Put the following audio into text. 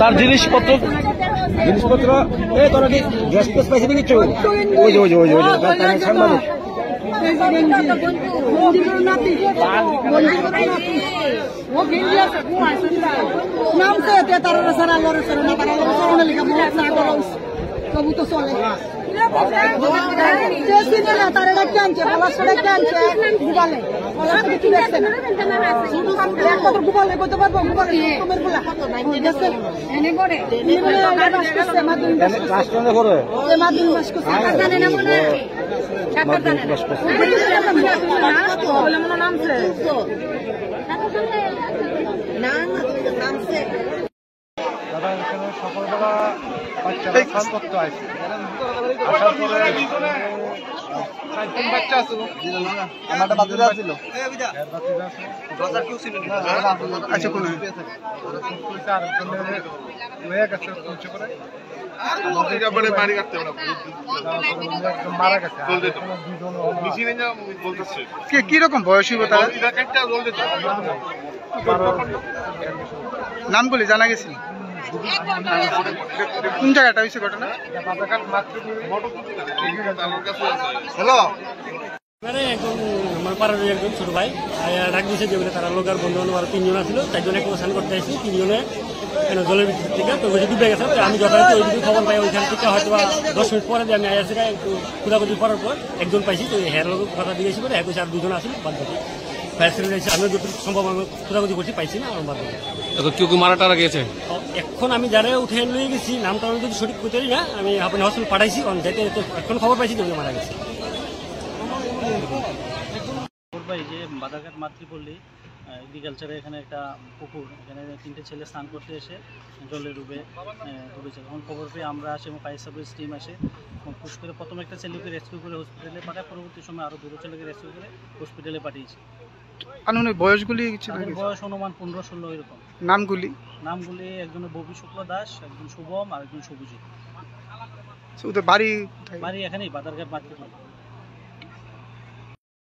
তার জিনিসপত্র এই তোরা কি গ্যাস টেস পাইছে কিছু? ওই সাংবাদিক कबू तो सोले तारे डाक्यांचे पलासकडे डाक्यांचे गुबाले पलासकडे की দেখছে না এক কত গুবালে কত পারবো গুবালে কমের বলা হয়ে গেছে এনে করে বাস করছে মাদুন বাস করে এ মাদুন বাস করছে টাকা জানে না মনে টাকা জানে না বলে মনে নামছে না নামছে দাদা এখানে সকালবেলা বাচ্চারা স্নান করতে আসে আসার পরে বাচ্চা আসলো আমারটা বাচ্চা ছিল আচ্ছা কোন মারা গেছে কিরকম বয়সী তারা নামগুলি জানা গেছে কোন জায়গাটা হয়েছে ঘটনা? হ্যালো একজন আমার পাড়ার একজন ছোট ভাই ডাক দিয়েছে যেগুলো তারা লোকের বন্ধু বান্ধব আরো 3 জন আসছিল, 4 জনে স্নান করতে আসছি, 3 জনে জলের ভিতর থেকে তো ডুবে গেছে। আমি যথাযথ ওইদিকে খবর পাই, ওইখান থেকে হয়তো 10 মিনিট পরে যে আমি আসছি একটু খোঁজাখুঁজি করার পর একজন পাইছি, তো হের লোক কথা দিয়েছি করে এক আর 2 জন আসছিল বাদ বাকি ফায়ার সার্ভিস আমি যতটুকু সম্ভব আমি খোঁজাখুঁজি করছি, পাইছি না আমার বাদ বাকি। কেউ মারা টারা গেছে? এখন আমি যারা উঠে নিয়ে গেছি নামটা আমি যদি সঠিক করতে পারি না, আমি আপনার হসপিটাল পাঠাইছি, কারণ যেতে এখন খবর পাইছি যে মারা গেছে। যে বাদারঘাট মাতৃপল্লী এগ্রিকালচারে এখানে একটা পুকুর, এখানে 3টে ছেলে স্নান করতে এসে জলে ডুবেছে। তখন খবর পেয়ে আমরা আসি এবং ফায়ার সার্ভিস টিম আসে, পুশ করে প্রথম একটা ছেলেকে রেস্কিউ করে হসপিটালে পাঠায়, পরবর্তী সময় আরও 2 ছেলেকে রেস্কিউ করে হসপিটালে পাঠিয়েছি। আনুমানিক বয়সগুলি বয়স অনুমান 15-16 এরকম। নামগুলি একজনের ববি শুক্ল দাস, একজন শুভম আর একজন সবুজিৎ। বাড়ি এখানেই বাদারঘাট মাতৃপল্লী।